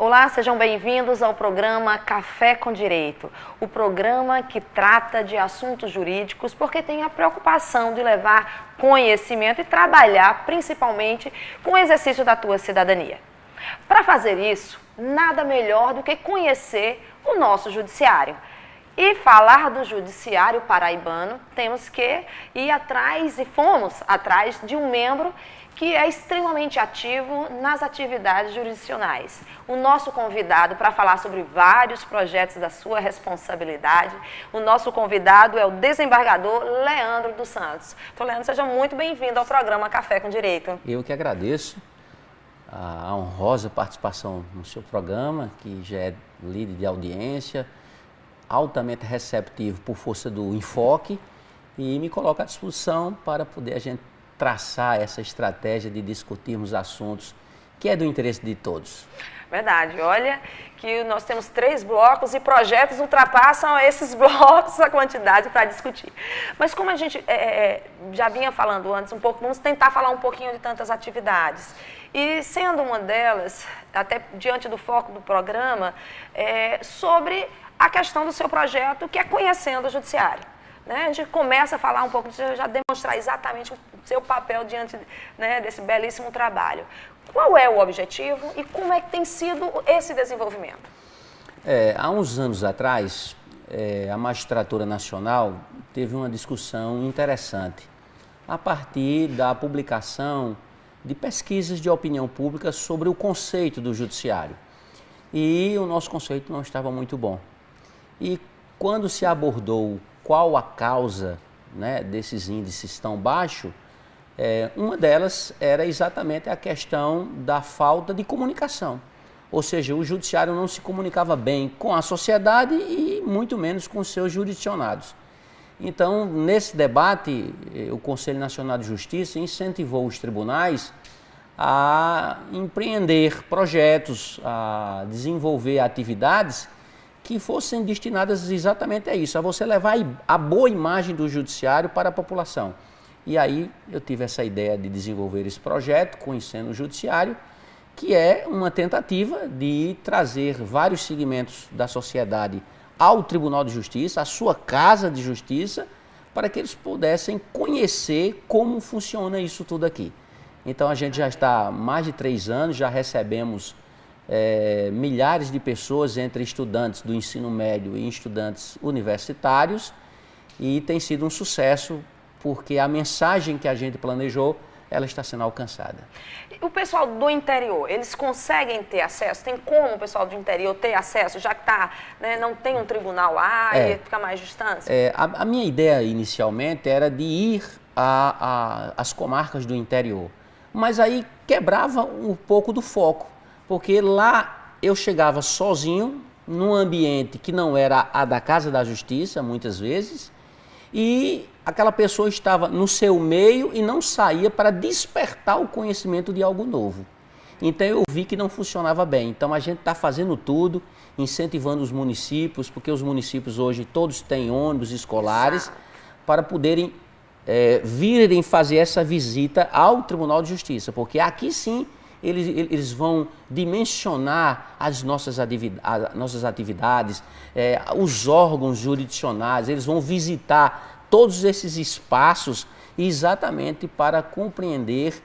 Olá, sejam bem-vindos ao programa Café com Direito, o programa que trata de assuntos jurídicos porque tem a preocupação de levar conhecimento e trabalhar principalmente com o exercício da tua cidadania. Para fazer isso, nada melhor do que conhecer o nosso judiciário. E falar do judiciário paraibano, temos que ir atrás, e fomos atrás de um membro que é extremamente ativo nas atividades jurisdicionais. O nosso convidado para falar sobre vários projetos da sua responsabilidade, o nosso convidado é o desembargador Leandro dos Santos. Então, Leandro, seja muito bem-vindo ao programa Café com Direito. Eu que agradeço a honrosa participação no seu programa, que já é líder de audiência, altamente receptivo por força do enfoque, e me coloco à disposição para poder a gente traçar essa estratégia de discutirmos assuntos que é do interesse de todos. Verdade. Olha que nós temos 3 blocos e projetos ultrapassam esses blocos a quantidade para discutir. Mas como a gente já vinha falando antes um pouco, vamos tentar falar um pouquinho de tantas atividades. E sendo uma delas, até diante do foco do programa, sobre a questão do seu projeto, que é Conhecendo o Judiciário. Né? A gente começa a falar um pouco, já demonstrar exatamente o seu papel diante, né, desse belíssimo trabalho. Qual é o objetivo e como é que tem sido esse desenvolvimento? Há uns anos atrás, a Magistratura Nacional teve uma discussão interessante a partir da publicação de pesquisas de opinião pública sobre o conceito do judiciário. E o nosso conceito não estava muito bom. E quando se abordou qual a causa, né, desses índices tão baixos, uma delas era exatamente a questão da falta de comunicação. Ou seja, o judiciário não se comunicava bem com a sociedade e muito menos com seus jurisdicionados. Então, nesse debate, o Conselho Nacional de Justiça incentivou os tribunais a empreender projetos, a desenvolver atividades que fossem destinadas exatamente a isso, a você levar a boa imagem do judiciário para a população. E aí eu tive essa ideia de desenvolver esse projeto, Conhecendo o Judiciário, que é uma tentativa de trazer vários segmentos da sociedade ao Tribunal de Justiça, à sua casa de justiça, para que eles pudessem conhecer como funciona isso tudo aqui. Então a gente já está há mais de 3 anos, já recebemos milhares de pessoas, entre estudantes do ensino médio e estudantes universitários, e tem sido um sucesso porque a mensagem que a gente planejou, ela está sendo alcançada. O pessoal do interior, eles conseguem ter acesso? Tem como o pessoal do interior ter acesso, já que né, não tem um tribunal lá e fica mais distância? A minha ideia inicialmente era de ir às comarcas do interior, mas aí quebrava um pouco do foco. Porque lá eu chegava sozinho, num ambiente que não era a da Casa da Justiça, muitas vezes, e aquela pessoa estava no seu meio e não saía para despertar o conhecimento de algo novo. Então eu vi que não funcionava bem. Então a gente está fazendo tudo, incentivando os municípios, porque os municípios hoje todos têm ônibus escolares, para poderem virem fazer essa visita ao Tribunal de Justiça, porque aqui sim eles vão dimensionar as nossas atividades, os órgãos jurisdicionais, eles vão visitar todos esses espaços exatamente para compreender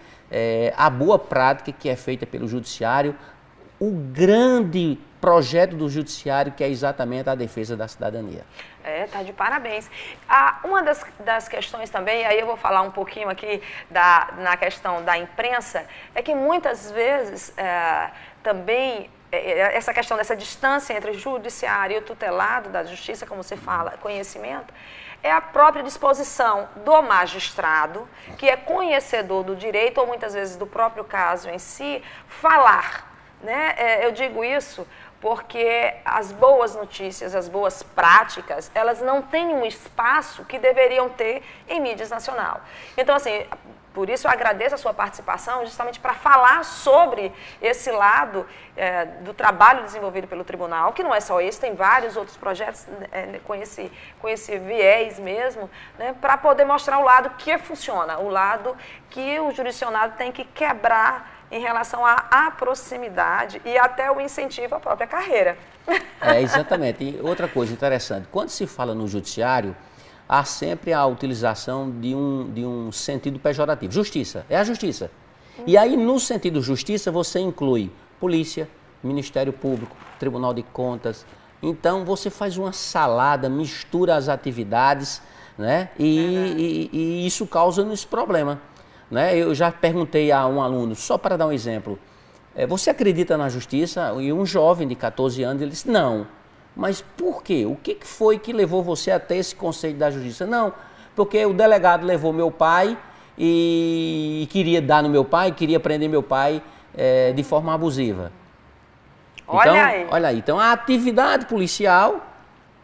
a boa prática que é feita pelo judiciário, o grande projeto do judiciário que é exatamente a defesa da cidadania. Tá de parabéns. Uma das questões também, aí eu vou falar um pouquinho aqui na questão da imprensa, é que muitas vezes também essa questão dessa distância entre o judiciário e o tutelado da justiça, como você fala, conhecimento, é a própria disposição do magistrado, que é conhecedor do direito ou muitas vezes do próprio caso em si, falar. Né? Eu digo isso porque as boas notícias, as boas práticas, elas não têm um espaço que deveriam ter em mídias nacional. Então, assim, Por isso eu agradeço a sua participação, justamente para falar sobre esse lado do trabalho desenvolvido pelo tribunal, que não é só esse, tem vários outros projetos com esse viés mesmo, né, para poder mostrar o lado que funciona, o lado que o jurisdicionado tem que quebrar em relação à proximidade e até o incentivo à própria carreira. Exatamente. E outra coisa interessante, quando se fala no judiciário, há sempre a utilização de um sentido pejorativo. Justiça, é a justiça. E aí, no sentido justiça, você inclui polícia, Ministério Público, Tribunal de Contas. Então, você faz uma salada, mistura as atividades, né? E isso causa esse problema. Né? Eu já perguntei a um aluno, só para dar um exemplo, você acredita na justiça? E um jovem de 14 anos, ele disse, não. Mas por quê? O que foi que levou você a ter esse conceito da justiça? Não, porque o delegado levou meu pai e queria dar no meu pai, queria prender meu pai de forma abusiva. Olha aí. Então a atividade policial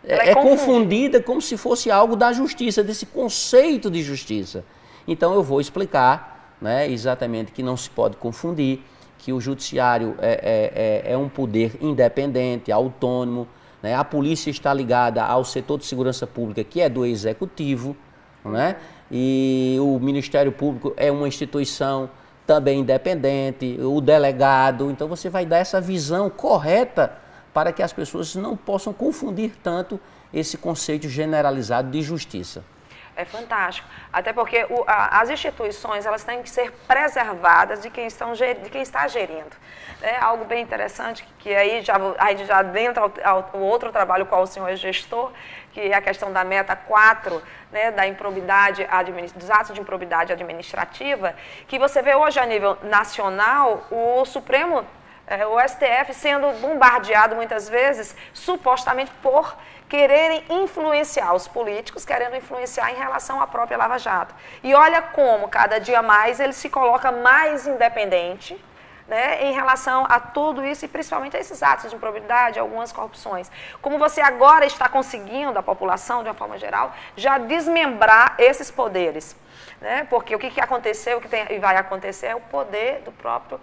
é confundida como se fosse algo da justiça, desse conceito de justiça. Então eu vou explicar, né, exatamente que não se pode confundir, que o judiciário é um poder independente, autônomo. A polícia está ligada ao setor de segurança pública, que é do executivo, né? E o Ministério Público é uma instituição também independente, o delegado. Então você vai dar essa visão correta para que as pessoas não possam confundir tanto esse conceito generalizado de justiça. É fantástico, até porque as instituições elas têm que ser preservadas de quem está gerindo. É algo bem interessante, que aí a gente já adentra ao outro trabalho qual o senhor é gestor, que é a questão da meta 4, né, da improbidade, dos atos de improbidade administrativa, que você vê hoje a nível nacional o Supremo, o STF sendo bombardeado muitas vezes, supostamente por quererem influenciar os políticos, querendo influenciar em relação à própria Lava Jato. E olha como, cada dia mais, ele se coloca mais independente, né, em relação a tudo isso e principalmente a esses atos de improbidade, algumas corrupções. Como você agora está conseguindo, a população, de uma forma geral, já desmembrar esses poderes. Né? Porque o que aconteceu, o que tem e vai acontecer é o poder do próprio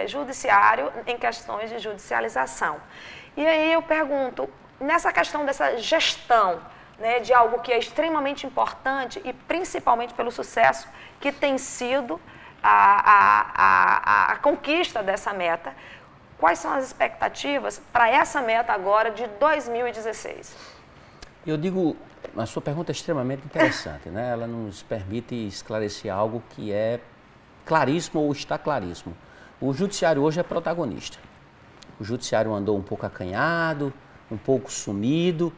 judiciário em questões de judicialização. E aí eu pergunto, nessa questão dessa gestão, né, de algo que é extremamente importante e principalmente pelo sucesso que tem sido a conquista dessa meta, quais são as expectativas para essa meta agora de 2016? Eu digo, a sua pergunta é extremamente interessante, né? Ela nos permite esclarecer algo que é claríssimo ou está claríssimo. O judiciário hoje é protagonista. O judiciário andou um pouco acanhado, um pouco sumido,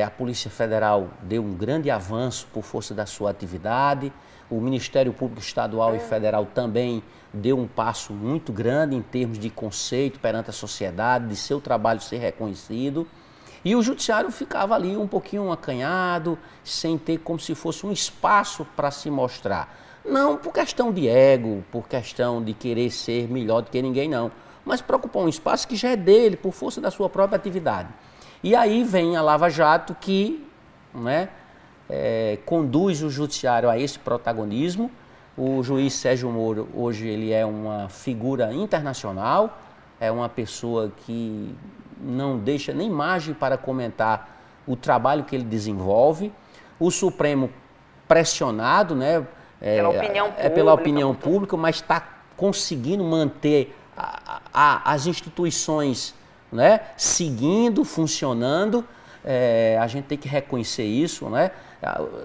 a Polícia Federal deu um grande avanço por força da sua atividade, o Ministério Público Estadual e Federal também deu um passo muito grande em termos de conceito perante a sociedade, de seu trabalho ser reconhecido, e o Judiciário ficava ali um pouquinho acanhado, sem ter como se fosse um espaço para se mostrar. Não por questão de ego, por questão de querer ser melhor do que ninguém, não, mas para ocupar um espaço que já é dele, por força da sua própria atividade. E aí vem a Lava Jato que, né, conduz o judiciário a esse protagonismo. O juiz Sérgio Moro, hoje, ele é uma figura internacional, é uma pessoa que não deixa nem margem para comentar o trabalho que ele desenvolve. O Supremo pressionado, né, pela opinião pública, mas está conseguindo manter as instituições, né, seguindo, funcionando. A gente tem que reconhecer isso, né?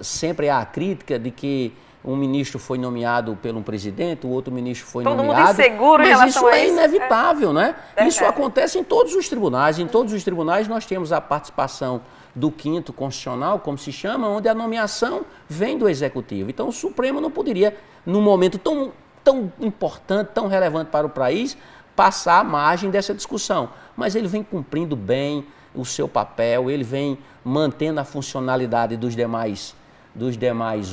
Sempre há a crítica de que um ministro foi nomeado por um presidente, o outro ministro foi nomeado. Todo mundo inseguro em relação a isso. Mas isso é inevitável, né? Isso acontece em todos os tribunais. Em todos os tribunais nós temos a participação do quinto constitucional, como se chama, onde a nomeação vem do executivo. Então o Supremo não poderia, num momento tão importante, tão relevante para o país, passar a margem dessa discussão. Mas ele vem cumprindo bem o seu papel, ele vem mantendo a funcionalidade dos demais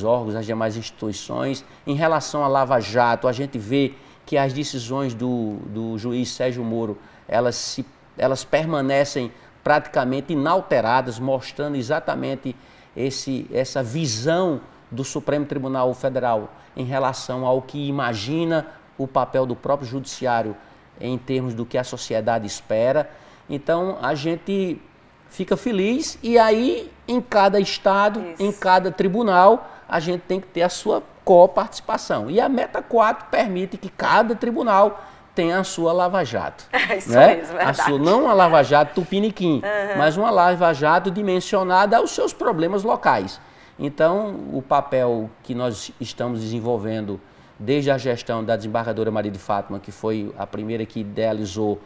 órgãos, das demais instituições. Em relação à Lava Jato, a gente vê que as decisões do juiz Sérgio Moro, elas permanecem praticamente inalteradas, mostrando exatamente essa visão do Supremo Tribunal Federal em relação ao que imagina o papel do próprio judiciário em termos do que a sociedade espera. Então, a gente fica feliz e aí, em cada estado, em cada tribunal, a gente tem que ter a sua coparticipação. E a Meta 4 permite que cada tribunal tenha a sua lava-jato. Isso né? mesmo, verdade. Não uma lava-jato tupiniquim, mas uma lava-jato dimensionada aos seus problemas locais. Então, o papel que nós estamos desenvolvendo desde a gestão da desembargadora Maria de Fátima, que foi a primeira que idealizou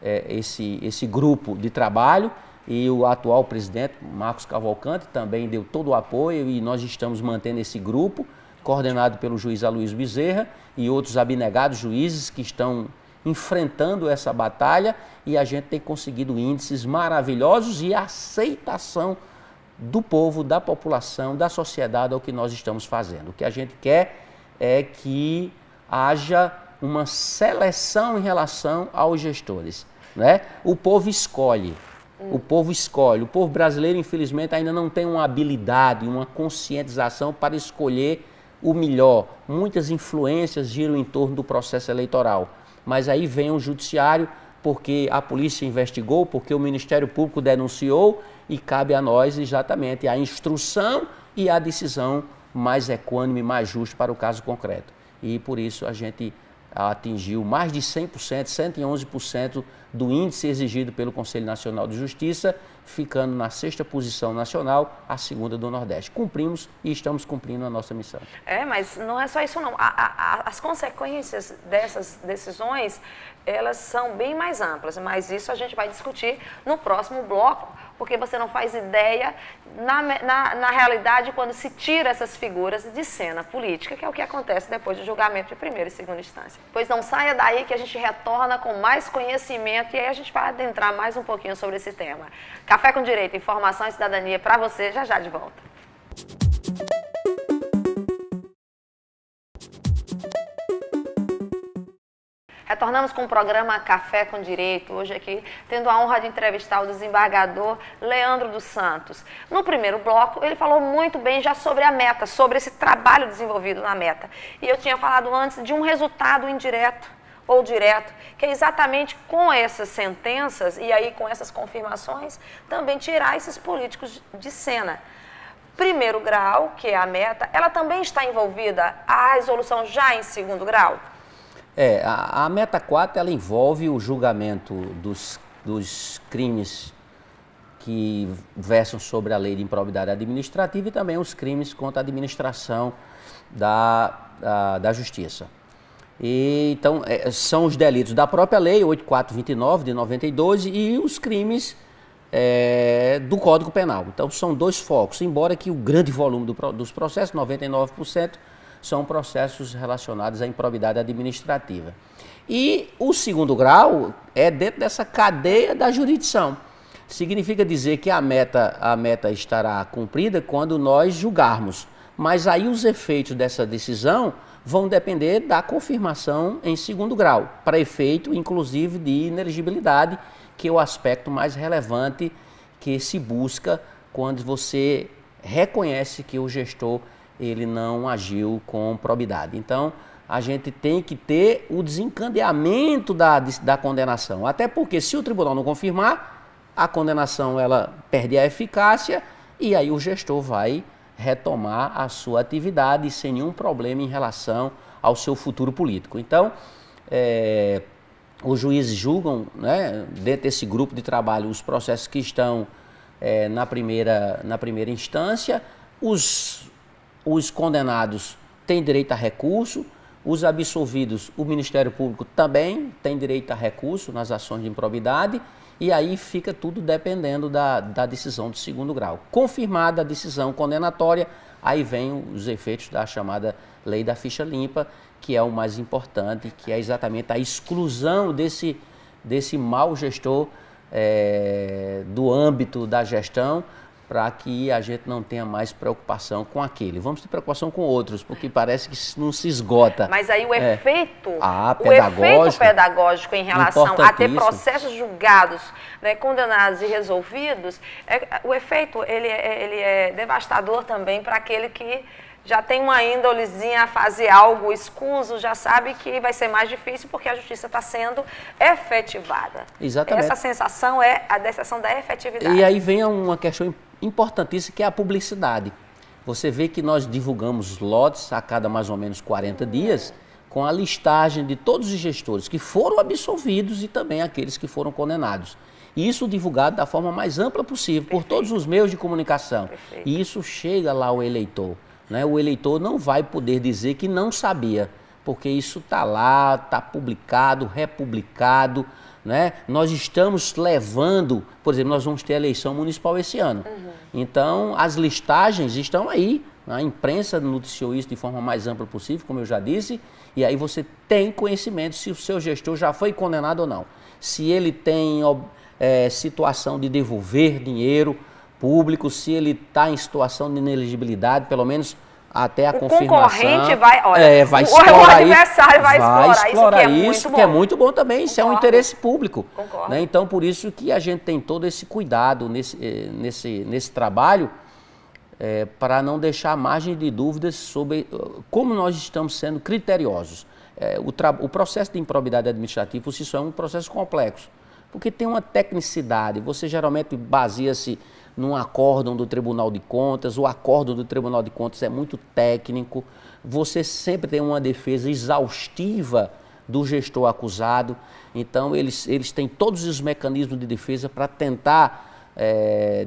esse grupo de trabalho, e o atual presidente, Marcos Cavalcante, também deu todo o apoio e nós estamos mantendo esse grupo, coordenado pelo juiz Aloysio Bezerra e outros abnegados juízes que estão enfrentando essa batalha, e a gente tem conseguido índices maravilhosos e aceitação do povo, da população, da sociedade ao que nós estamos fazendo. O que a gente quer é que haja uma seleção em relação aos gestores, né? O povo escolhe. O povo brasileiro, infelizmente, ainda não tem uma habilidade, uma conscientização para escolher o melhor. Muitas influências giram em torno do processo eleitoral, mas aí vem o judiciário, porque a polícia investigou, porque o Ministério Público denunciou, e cabe a nós exatamente a instrução e a decisão mais equânime, mais justa para o caso concreto. E por isso a gente atingiu mais de 100%, 111% do índice exigido pelo Conselho Nacional de Justiça, ficando na 6ª posição nacional, a 2ª do Nordeste. Cumprimos e estamos cumprindo a nossa missão. Mas não é só isso não. As consequências dessas decisões, elas são bem mais amplas, mas isso a gente vai discutir no próximo bloco, porque você não faz ideia, na realidade, quando se tira essas figuras de cena política, que é o que acontece depois do julgamento de primeira e segunda instância. Pois não saia daí que a gente retorna com mais conhecimento e aí a gente vai adentrar mais um pouquinho sobre esse tema. Café com Direito, informação e cidadania para você, já já de volta. Retornamos com o programa Café com Direito, hoje aqui tendo a honra de entrevistar o desembargador Leandro dos Santos. No primeiro bloco, ele falou muito bem já sobre a meta, sobre esse trabalho desenvolvido na meta. E eu tinha falado antes de um resultado indireto ou direto, que é exatamente com essas sentenças e aí com essas confirmações, também tirar esses políticos de cena. Primeiro grau, que é a meta, ela também está envolvida a resolução já em segundo grau? A Meta 4, ela envolve o julgamento dos crimes que versam sobre a lei de improbidade administrativa e também os crimes contra a administração da justiça. Então, são os delitos da própria lei 8429 de 92 e os crimes do Código Penal. Então, são dois focos, embora que o grande volume dos processos, 99%, são processos relacionados à improbidade administrativa. E o segundo grau é dentro dessa cadeia da jurisdição. Significa dizer que a meta estará cumprida quando nós julgarmos. Mas aí os efeitos dessa decisão vão depender da confirmação em segundo grau, para efeito, inclusive, de inelegibilidade, que é o aspecto mais relevante que se busca quando você reconhece que o gestor ele não agiu com probidade. Então, a gente tem que ter o desencadeamento da condenação, até porque se o tribunal não confirmar, a condenação ela perde a eficácia e aí o gestor vai retomar a sua atividade sem nenhum problema em relação ao seu futuro político. Então, os juízes julgam, né, dentro desse grupo de trabalho, os processos que estão na primeira instância. Os condenados têm direito a recurso, os absolvidos, o Ministério Público também tem direito a recurso nas ações de improbidade, e aí fica tudo dependendo da decisão de segundo grau. Confirmada a decisão condenatória, aí vem os efeitos da chamada lei da ficha limpa, que é o mais importante, que é exatamente a exclusão desse mau gestor do âmbito da gestão, para que a gente não tenha mais preocupação com aquele. Vamos ter preocupação com outros, porque parece que não se esgota. Mas aí o efeito pedagógico em relação a ter processos julgados, né, condenados e resolvidos, o efeito ele é devastador também para aquele que já tem uma índolezinha a fazer algo escuso, já sabe que vai ser mais difícil porque a justiça está sendo efetivada. Exatamente. Essa sensação é a sensação da efetividade. E aí vem uma questão importantíssima, que é a publicidade. Você vê que nós divulgamos lotes a cada mais ou menos 40 dias, com a listagem de todos os gestores que foram absolvidos e também aqueles que foram condenados. E isso divulgado da forma mais ampla possível, por todos os meios de comunicação. E isso chega lá ao eleitor. Né? O eleitor não vai poder dizer que não sabia, porque isso está lá, está publicado, republicado. Né? Nós estamos levando, por exemplo, nós vamos ter a eleição municipal esse ano. Então, as listagens estão aí. A imprensa noticiou isso de forma mais ampla possível, como eu já disse, e aí você tem conhecimento se o seu gestor já foi condenado ou não. Se ele tem situação de devolver dinheiro público, se ele está em situação de inelegibilidade, pelo menos até a confirmação. O concorrente vai explorar o adversário vai explorar isso, que é muito bom também. Isso é um interesse público. Concordo. Né? Então, por isso que a gente tem todo esse cuidado nesse trabalho, para não deixar margem de dúvidas sobre como nós estamos sendo criteriosos. O processo de improbidade administrativa, por si só, é um processo complexo, porque tem uma tecnicidade. Você geralmente baseia-se num acórdão do Tribunal de Contas. O acórdão do Tribunal de Contas é muito técnico. Você sempre tem uma defesa exaustiva do gestor acusado. Então, eles têm todos os mecanismos de defesa para tentar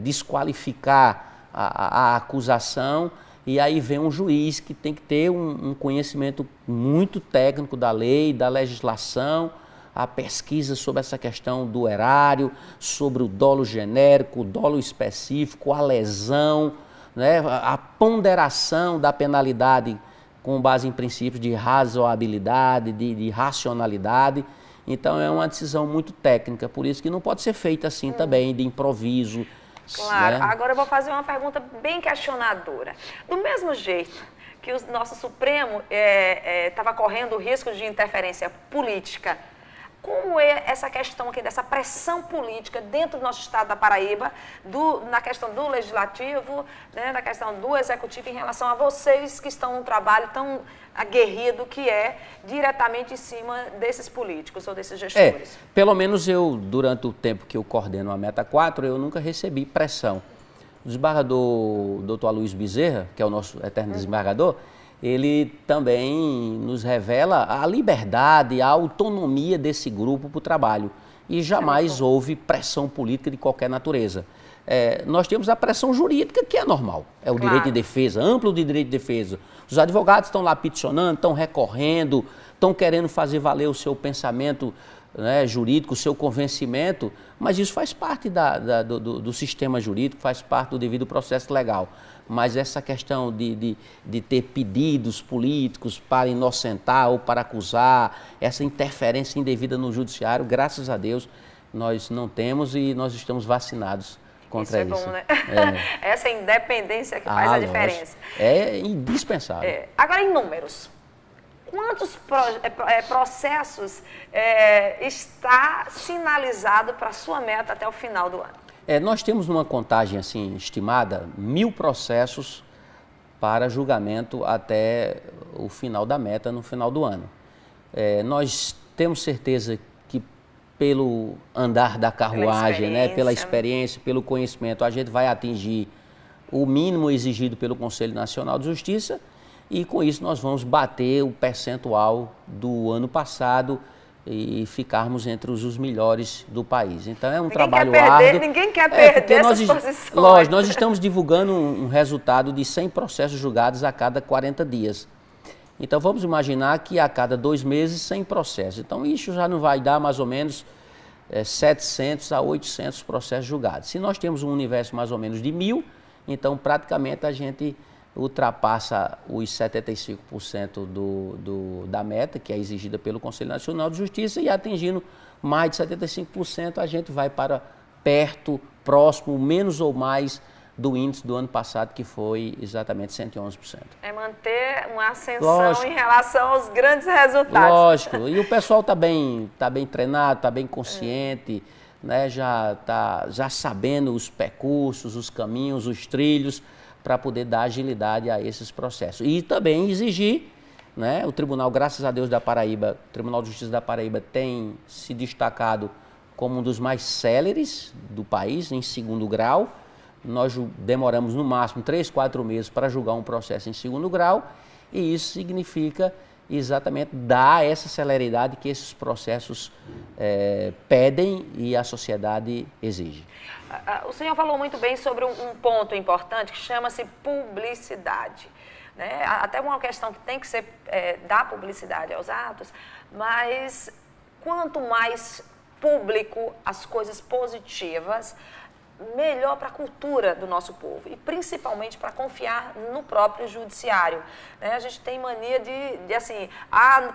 desqualificar a acusação. E aí vem um juiz que tem que ter um conhecimento muito técnico da lei, da legislação, a pesquisa sobre essa questão do erário, sobre o dolo genérico, o dolo específico, a lesão, né, a ponderação da penalidade com base em princípios de razoabilidade, de racionalidade. Então é uma decisão muito técnica, por isso que não pode ser feita assim também, de improviso. Claro. Né? Agora eu vou fazer uma pergunta bem questionadora. Do mesmo jeito que o nosso Supremo estava correndo o risco de interferência política, como é essa questão aqui dessa pressão política dentro do nosso estado da Paraíba, na questão do legislativo, né, na questão do executivo, em relação a vocês que estão num trabalho tão aguerrido que é diretamente em cima desses políticos ou desses gestores? Pelo menos eu, durante o tempo que eu coordeno a Meta 4, eu nunca recebi pressão. O desembargador Dr. Aloysio Bezerra, que é o nosso eterno desembargador, ele também nos revela a liberdade, a autonomia desse grupo para o trabalho. E jamais houve pressão política de qualquer natureza. Nós temos a pressão jurídica, que é normal. É o direito de defesa, amplo de direito de defesa. Os advogados estão lá peticionando, estão recorrendo, estão querendo fazer valer o seu pensamento, né, jurídico, o seu convencimento, mas isso faz parte do sistema jurídico, faz parte do devido processo legal. Mas essa questão de ter pedidos políticos para inocentar ou para acusar, essa interferência indevida no judiciário, graças a Deus, nós não temos e nós estamos vacinados contra isso. Isso é bom, né? Essa independência que faz a diferença. É indispensável. Agora, em números. Quantos processos está sinalizado para a sua meta até o final do ano? Nós temos uma contagem assim, estimada, 1000 processos para julgamento até o final da meta, no final do ano. Nós temos certeza que pelo andar da carruagem, pela experiência, pelo conhecimento, a gente vai atingir o mínimo exigido pelo Conselho Nacional de Justiça e com isso nós vamos bater o percentual do ano passado e ficarmos entre os melhores do país. Então é um trabalho árduo. Ninguém quer perder essas posições. Lógico, nós estamos divulgando um resultado de 100 processos julgados a cada 40 dias. Então vamos imaginar que a cada 2 meses 100 processos. Então isso já não vai dar mais ou menos 700 a 800 processos julgados. Se nós temos um universo mais ou menos de 1000, então praticamente a gente ultrapassa os 75% da meta, que é exigida pelo Conselho Nacional de Justiça, e atingindo mais de 75%, a gente vai para perto, próximo, menos ou mais do índice do ano passado, que foi exatamente 111%. É manter uma ascensão em relação aos grandes resultados. Lógico, e o pessoal está bem treinado, está bem consciente, né, já sabendo os percursos, os caminhos, os trilhos, para poder dar agilidade a esses processos. E também exigir, né, o Tribunal, graças a Deus, da Paraíba, o Tribunal de Justiça da Paraíba tem se destacado como um dos mais céleres do país, em segundo grau. Nós demoramos no máximo 3, 4 meses para julgar um processo em segundo grau, e isso significa exatamente dar essa celeridade que esses processos pedem e a sociedade exige. O senhor falou muito bem sobre um ponto importante que chama-se publicidade. Né? Até uma questão que tem que ser dar publicidade aos atos, mas quanto mais público as coisas positivas, melhor para a cultura do nosso povo e principalmente para confiar no próprio judiciário. Né? A gente tem mania de assim,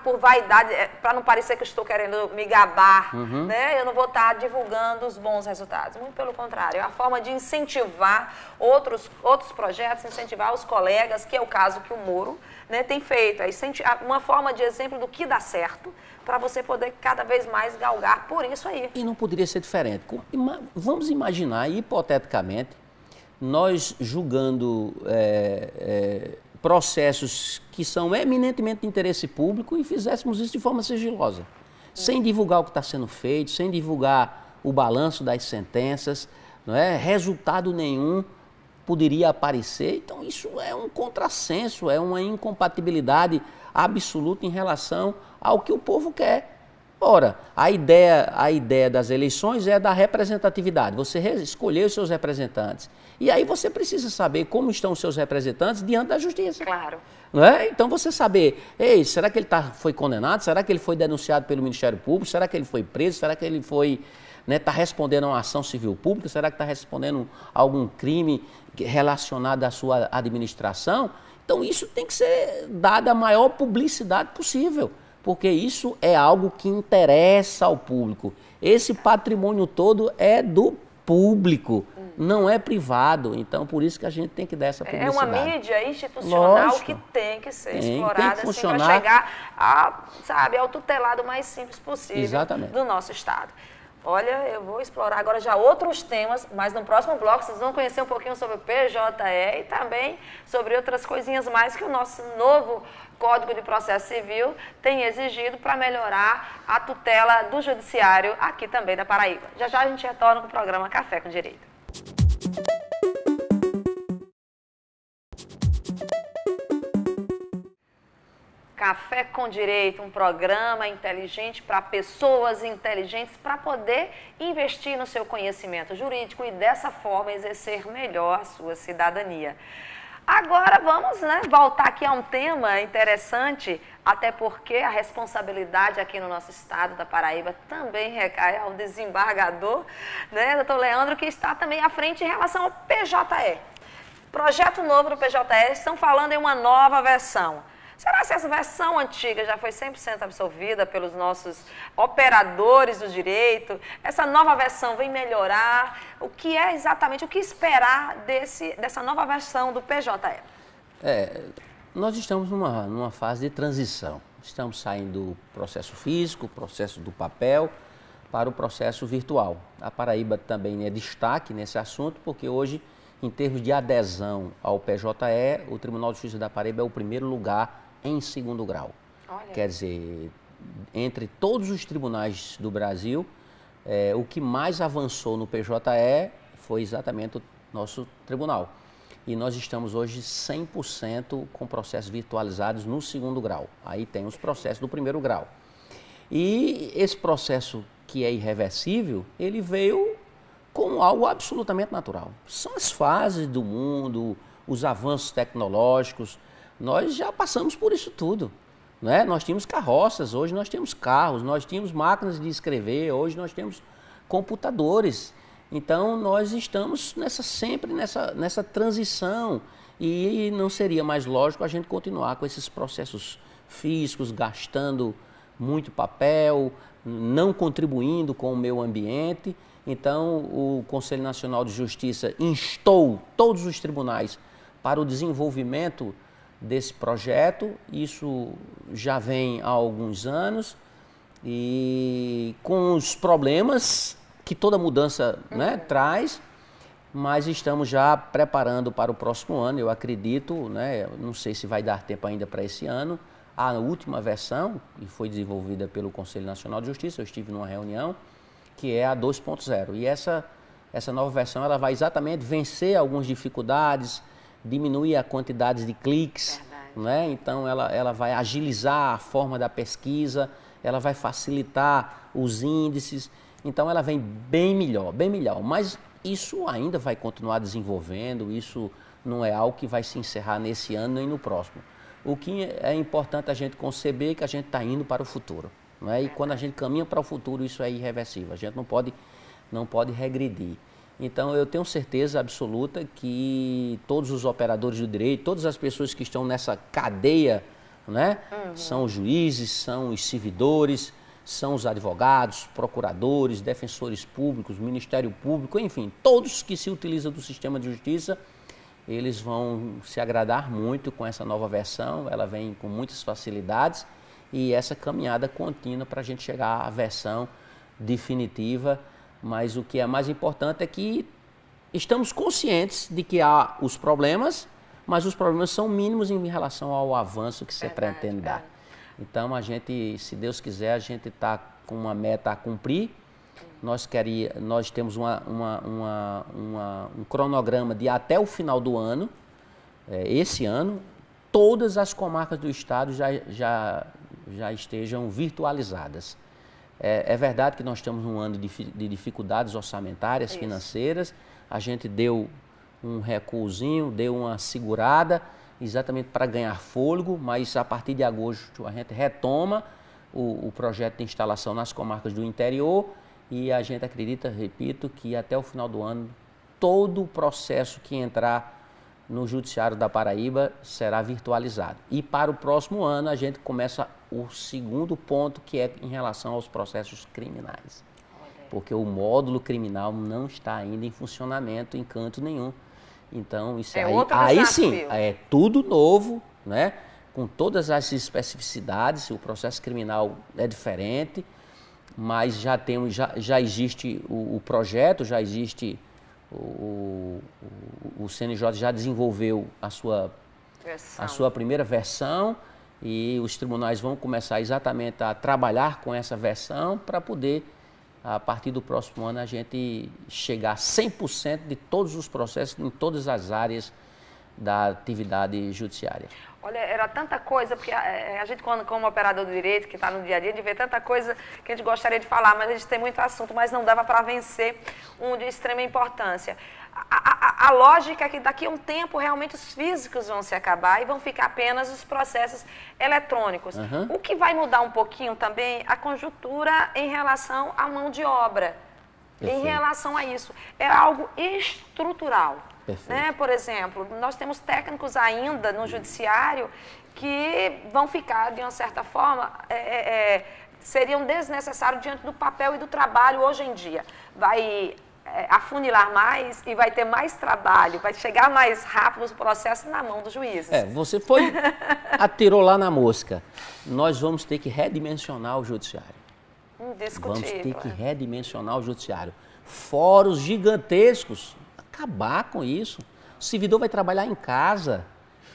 por vaidade, para não parecer que eu estou querendo me gabar, né? Eu não vou estar divulgando os bons resultados. Muito pelo contrário, é a forma de incentivar outros projetos, incentivar os colegas, que é o caso que o Moro, né, tem feito. É uma forma de exemplo do que dá certo, para você poder cada vez mais galgar por isso aí. E não poderia ser diferente. Vamos imaginar, hipoteticamente, nós julgando processos que são eminentemente de interesse público e fizéssemos isso de forma sigilosa, sem divulgar o que está sendo feito, sem divulgar o balanço das sentenças, não é? Resultado nenhum poderia aparecer. Então isso é um contrassenso, é uma incompatibilidade absoluta em relação ao que o povo quer. Ora, a ideia das eleições é da representatividade, você escolher os seus representantes. E aí você precisa saber como estão os seus representantes diante da justiça. Claro. Não é? Então você saber, será que ele foi condenado? Será que ele foi denunciado pelo Ministério Público? Será que ele foi preso? Será que ele foi, está respondendo a uma ação civil pública? Será que está respondendo a algum crime relacionado à sua administração? Então isso tem que ser dado a maior publicidade possível, porque isso é algo que interessa ao público. Esse patrimônio todo é do público, não é privado. Então, por isso que a gente tem que dar essa publicidade. É uma mídia institucional. Lógico, que tem que ser explorada assim, para chegar ao tutelado mais simples possível. Exatamente. Do nosso Estado. Olha, eu vou explorar agora já outros temas, mas no próximo bloco vocês vão conhecer um pouquinho sobre o PJE e também sobre outras coisinhas mais que o nosso novo Código de Processo Civil tem exigido para melhorar a tutela do judiciário aqui também da Paraíba. Já já a gente retorna com o programa Café com Direito. Café com Direito, um programa inteligente para pessoas inteligentes para poder investir no seu conhecimento jurídico e dessa forma exercer melhor a sua cidadania. Agora vamos voltar aqui a um tema interessante, até porque a responsabilidade aqui no nosso estado da Paraíba também recai ao desembargador, né, doutor Leandro, que está também à frente em relação ao PJE. Projeto novo do PJE, estão falando em uma nova versão. Será que essa versão antiga já foi 100% absorvida pelos nossos operadores do direito? Essa nova versão vem melhorar? O que é exatamente, o que esperar dessa nova versão do PJE? Nós estamos numa fase de transição. Estamos saindo do processo físico, processo do papel, para o processo virtual. A Paraíba também é destaque nesse assunto, porque hoje, em termos de adesão ao PJE, o Tribunal de Justiça da Paraíba é o primeiro lugar em segundo grau. Olha. Quer dizer, entre todos os tribunais do Brasil, o que mais avançou no PJE foi exatamente o nosso tribunal. E nós estamos hoje 100% com processos virtualizados no segundo grau. Aí tem os processos do primeiro grau. E esse processo que é irreversível, ele veio como algo absolutamente natural. São as fases do mundo, os avanços tecnológicos. Nós já passamos por isso tudo, né? Nós tínhamos carroças, hoje nós temos carros, nós tínhamos máquinas de escrever, hoje nós temos computadores. Então nós estamos sempre nessa transição e não seria mais lógico a gente continuar com esses processos físicos, gastando muito papel, não contribuindo com o meio ambiente. Então o Conselho Nacional de Justiça instou todos os tribunais para o desenvolvimento desse projeto. Isso já vem há alguns anos e com os problemas que toda mudança traz, mas estamos já preparando para o próximo ano, eu acredito, né? Não sei se vai dar tempo ainda para esse ano. A última versão, que foi desenvolvida pelo Conselho Nacional de Justiça, eu estive numa reunião, que é a 2.0. E essa nova versão ela vai exatamente vencer algumas dificuldades, diminuir a quantidade de cliques, né? Então ela vai agilizar a forma da pesquisa, ela vai facilitar os índices, então ela vem bem melhor, bem melhor. Mas isso ainda vai continuar desenvolvendo, isso não é algo que vai se encerrar nesse ano nem no próximo. O que é importante a gente conceber é que a gente está indo para o futuro, né? E quando a gente caminha para o futuro, isso é irreversível, a gente não pode regredir. Então, eu tenho certeza absoluta que todos os operadores do direito, todas as pessoas que estão nessa cadeia, né? São os juízes, são os servidores, são os advogados, procuradores, defensores públicos, Ministério Público, enfim, todos que se utilizam do sistema de justiça, eles vão se agradar muito com essa nova versão, ela vem com muitas facilidades e essa caminhada contínua para a gente chegar à versão definitiva, mas o que é mais importante é que estamos conscientes de que há os problemas, mas os problemas são mínimos em relação ao avanço que se pretende dar. Então, a gente, se Deus quiser, a gente está com uma meta a cumprir. Nós temos um cronograma de até o final do ano, esse ano, todas as comarcas do estado já estejam virtualizadas. É verdade que nós estamos num ano de dificuldades orçamentárias, financeiras. A gente deu um recuozinho, deu uma segurada, exatamente para ganhar fôlego, mas a partir de agosto a gente retoma o projeto de instalação nas comarcas do interior e a gente acredita, repito, que até o final do ano todo o processo que entrar no Judiciário da Paraíba será virtualizado. E para o próximo ano a gente começa o segundo ponto, que é em relação aos processos criminais. Porque o módulo criminal não está ainda em funcionamento em canto nenhum. Então, isso aí sim, é tudo novo, né? Com todas as especificidades, o processo criminal é diferente, mas já existe o projeto, já existe o CNJ já desenvolveu a sua primeira versão e os tribunais vão começar exatamente a trabalhar com essa versão para poder, a partir do próximo ano, a gente chegar a 100% de todos os processos em todas as áreas da atividade judiciária. Olha, era tanta coisa, porque a gente, como operador do direito, que está no dia a dia, de ver tanta coisa que a gente gostaria de falar, mas a gente tem muito assunto, mas não dava para vencer um de extrema importância. A lógica é que daqui a um tempo realmente os físicos vão se acabar e vão ficar apenas os processos eletrônicos. O que vai mudar um pouquinho também a conjuntura em relação à mão de obra. Perfeito. Em relação a isso. É algo estrutural. Né? Por exemplo, nós temos técnicos ainda no judiciário que vão ficar, de uma certa forma, seriam desnecessários diante do papel e do trabalho hoje em dia. Vai afunilar mais e vai ter mais trabalho, vai chegar mais rápido os processos na mão dos juízes. Você atirou lá na mosca. Nós vamos ter que redimensionar o judiciário. Vamos ter que redimensionar o judiciário. Fóruns gigantescos, acabar com isso. O servidor vai trabalhar em casa,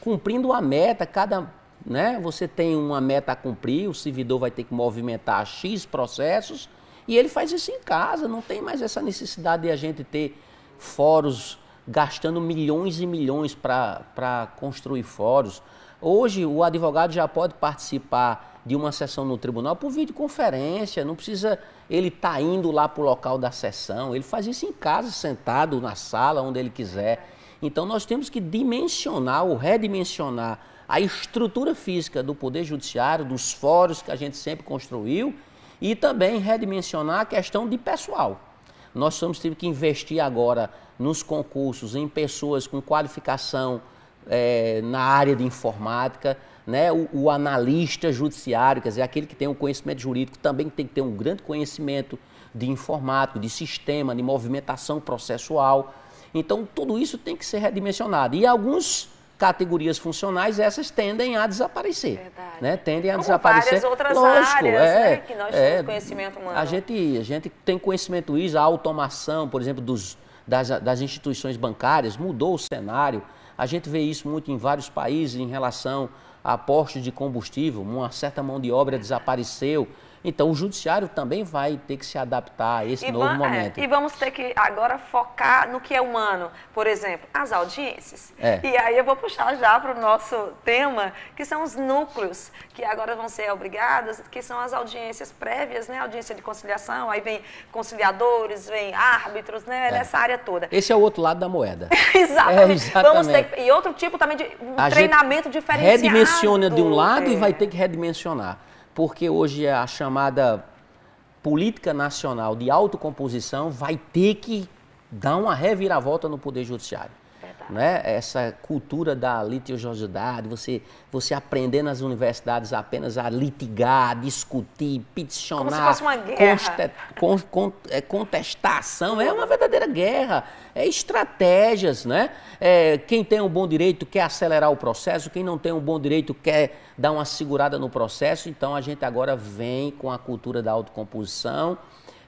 cumprindo uma meta, você tem uma meta a cumprir, o servidor vai ter que movimentar X processos, e ele faz isso em casa, não tem mais essa necessidade de a gente ter fóruns gastando milhões e milhões para construir fóruns. Hoje o advogado já pode participar de uma sessão no tribunal por videoconferência, não precisa ele estar indo lá para o local da sessão, ele faz isso em casa, sentado na sala, onde ele quiser. Então nós temos que dimensionar ou redimensionar a estrutura física do Poder Judiciário, dos fóruns que a gente sempre construiu, e também redimensionar a questão de pessoal. Nós temos que investir agora nos concursos em pessoas com qualificação na área de informática, né? O analista judiciário, quer dizer, aquele que tem um conhecimento jurídico também tem que ter um grande conhecimento de informática, de sistema, de movimentação processual. Então, tudo isso tem que ser redimensionado. E algumas categorias funcionais, essas tendem a desaparecer. Verdade. Né? Tendem a Como desaparecer. Várias outras áreas, né? Que nós temos conhecimento humano. A gente tem conhecimento isso, a automação, por exemplo, das instituições bancárias, mudou o cenário. A gente vê isso muito em vários países em relação a postos de combustível, uma certa mão de obra desapareceu. Então, o judiciário também vai ter que se adaptar a esse novo momento. E vamos ter que agora focar no que é humano. Por exemplo, as audiências. E aí eu vou puxar já para o nosso tema, que são os núcleos, que agora vão ser obrigadas, que são as audiências prévias, né? Audiência de conciliação, aí vem conciliadores, vem árbitros, né? Nessa área toda. Esse é o outro lado da moeda. Exatamente. Vamos ter, e outro tipo também de treinamento diferenciado. Redimensiona de um lado e vai ter que redimensionar. Porque hoje a chamada política nacional de autocomposição vai ter que dar uma reviravolta no Poder Judiciário. Né? Essa cultura da litigiosidade, você aprender nas universidades apenas a litigar, a discutir, peticionar, como se fosse uma guerra. Contestação, é uma verdadeira guerra, é estratégias, né? Quem tem um bom direito quer acelerar o processo, quem não tem um bom direito quer dar uma segurada no processo, então a gente agora vem com a cultura da autocomposição,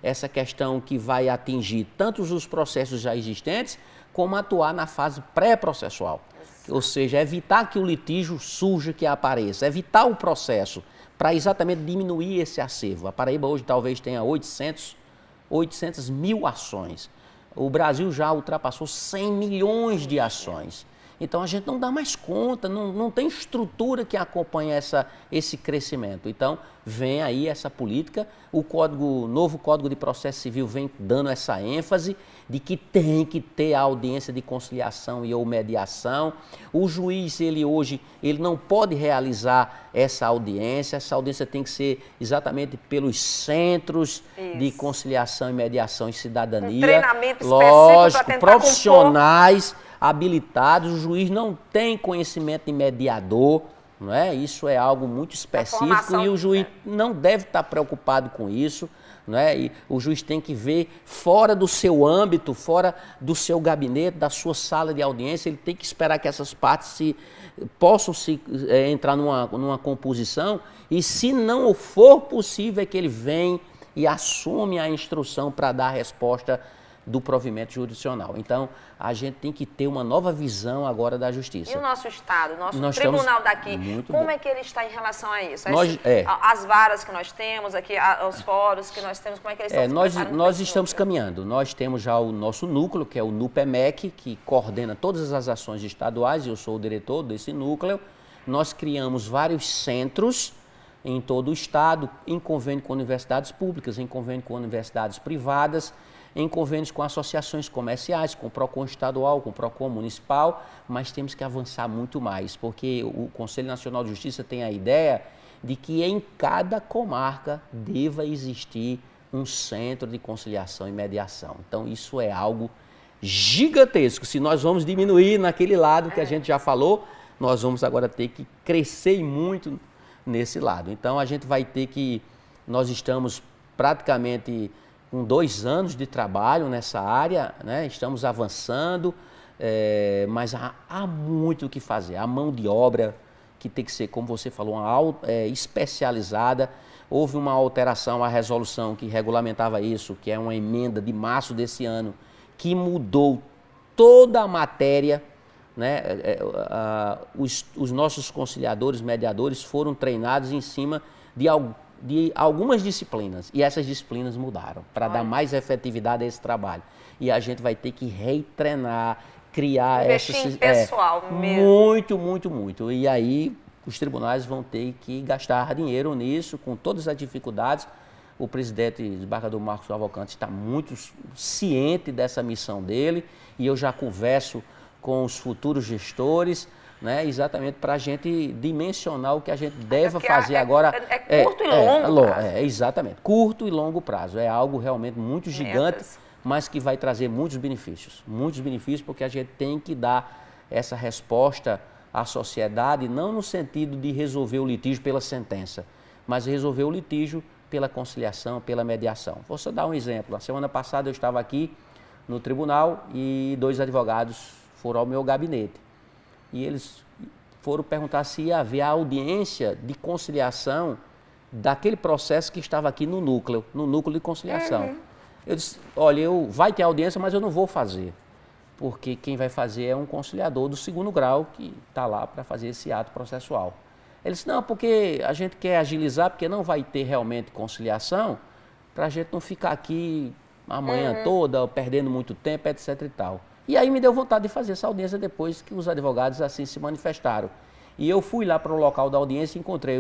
essa questão que vai atingir tanto os processos já existentes, como atuar na fase pré-processual, ou seja, evitar que o litígio surja, que apareça, evitar o processo, para exatamente diminuir esse acervo. A Paraíba hoje talvez tenha 800 mil ações. O Brasil já ultrapassou 100 milhões de ações. Então, a gente não dá mais conta, não tem estrutura que acompanhe esse crescimento. Então, vem aí essa política, o novo Código de Processo Civil vem dando essa ênfase de que tem que ter a audiência de conciliação e ou mediação. O juiz, hoje, não pode realizar essa audiência tem que ser exatamente pelos centros de conciliação e mediação e cidadania. Um treinamento específico, lógico, profissionais habilitados, o juiz não tem conhecimento de mediador, não é? Isso é algo muito específico e o juiz não deve estar preocupado com isso, não é? E o juiz tem que ver fora do seu âmbito, fora do seu gabinete, da sua sala de audiência, ele tem que esperar que essas partes possam entrar numa composição e, se não for possível, é que ele vem e assume a instrução para dar a resposta do provimento jurisdicional. Então, a gente tem que ter uma nova visão agora da justiça. E o nosso Estado, nosso tribunal daqui, como é que ele está em relação a isso? As varas que nós temos aqui, os fóruns que nós temos, como é que eles estão? Nós estamos caminhando. Nós temos já o nosso núcleo, que é o NUPEMEC, que coordena todas as ações estaduais, eu sou o diretor desse núcleo. Nós criamos vários centros em todo o Estado, em convênio com universidades públicas, em convênio com universidades privadas, em convênios com associações comerciais, com o PROCON estadual, com o PROCON municipal, mas temos que avançar muito mais, porque o Conselho Nacional de Justiça tem a ideia de que em cada comarca deva existir um centro de conciliação e mediação. Então, isso é algo gigantesco. Se nós vamos diminuir naquele lado que a gente já falou, nós vamos agora ter que crescer muito nesse lado. Então, a gente vai ter que... Nós estamos praticamente com 2 anos de trabalho nessa área, né? Estamos avançando, mas há muito o que fazer. A mão de obra que tem que ser, como você falou, especializada. Houve uma alteração à resolução que regulamentava isso, que é uma emenda de março desse ano, que mudou toda a matéria, né? Os nossos conciliadores, mediadores foram treinados em cima de algumas disciplinas, e essas disciplinas mudaram para dar mais efetividade a esse trabalho. E a gente vai ter que retreinar, criar investir em pessoal mesmo. Muito. E aí os tribunais vão ter que gastar dinheiro nisso, com todas as dificuldades. O presidente, desembargador Marcos Cavalcante, está muito ciente dessa missão dele, e eu já converso com os futuros gestores, né, exatamente para a gente dimensionar o que a gente deve fazer agora. É curto e longo prazo. Exatamente, curto e longo prazo. É algo realmente muito gigante, mas que vai trazer muitos benefícios, porque a gente tem que dar essa resposta à sociedade, não no sentido de resolver o litígio pela sentença, mas resolver o litígio pela conciliação, pela mediação. Vou só dar um exemplo. A semana passada eu estava aqui no tribunal e 2 advogados foram ao meu gabinete. E eles foram perguntar se ia haver a audiência de conciliação daquele processo que estava aqui no núcleo de conciliação. Eu disse, olha, vai ter audiência, mas eu não vou fazer. Porque quem vai fazer é um conciliador do 2º grau que está lá para fazer esse ato processual. Ele disse, não, porque a gente quer agilizar, porque não vai ter realmente conciliação, para a gente não ficar aqui a manhã toda, perdendo muito tempo, etc e tal. E aí me deu vontade de fazer essa audiência depois que os advogados assim se manifestaram. E eu fui lá para o local da audiência e encontrei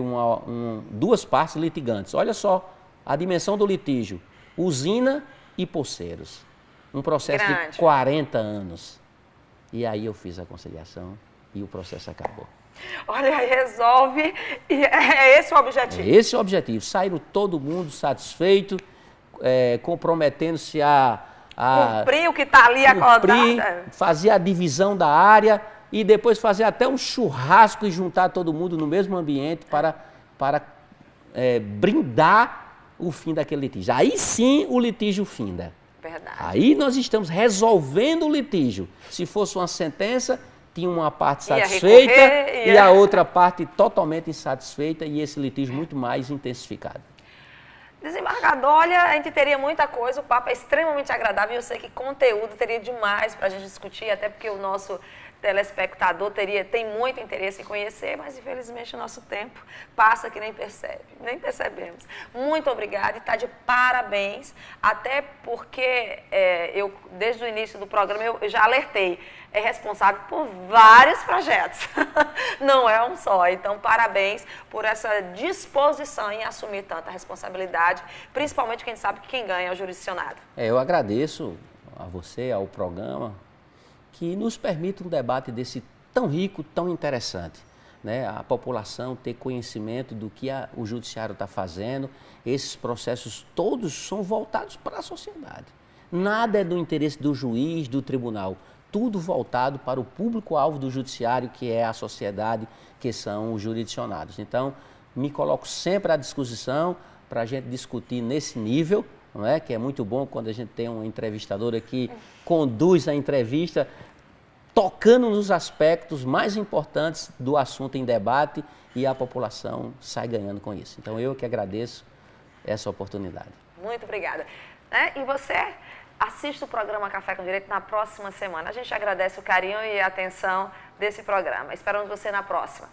duas partes litigantes. Olha só a dimensão do litígio, usina e poceiros. Um processo de 40 anos. E aí eu fiz a conciliação e o processo acabou. Olha, aí resolve, e é esse o objetivo. É esse o objetivo, saíram todo mundo satisfeito, comprometendo-se a cumprir o que está ali acordado. Fazer a divisão da área e depois fazer até um churrasco e juntar todo mundo no mesmo ambiente para brindar o fim daquele litígio. Aí sim o litígio finda. Verdade. Aí nós estamos resolvendo o litígio. Se fosse uma sentença, tinha uma parte satisfeita e a outra parte totalmente insatisfeita e esse litígio muito mais intensificado. Desembargador, olha, a gente teria muita coisa, o papo é extremamente agradável e eu sei que conteúdo teria demais para a gente discutir, até porque o nosso telespectador tem muito interesse em conhecer, mas infelizmente o nosso tempo passa que nem percebemos. Muito obrigada e está de parabéns, até porque eu, desde o início do programa, eu já alertei, é responsável por vários projetos, não é um só. Então, parabéns por essa disposição em assumir tanta responsabilidade, principalmente quem sabe que quem ganha é o jurisdicionado. Eu agradeço a você, ao programa, que nos permite um debate desse tão rico, tão interessante. Né? A população ter conhecimento do que o judiciário está fazendo, esses processos todos são voltados para a sociedade. Nada é do interesse do juiz, do tribunal, tudo voltado para o público-alvo do judiciário, que é a sociedade, que são os jurisdicionados. Então, me coloco sempre à disposição para a gente discutir nesse nível, não é? Que é muito bom quando a gente tem uma entrevistadora que conduz a entrevista, tocando nos aspectos mais importantes do assunto em debate e a população sai ganhando com isso. Então, eu que agradeço essa oportunidade. Muito obrigada. E você assista o programa Café com Direito na próxima semana. A gente agradece o carinho e a atenção desse programa. Esperamos você na próxima.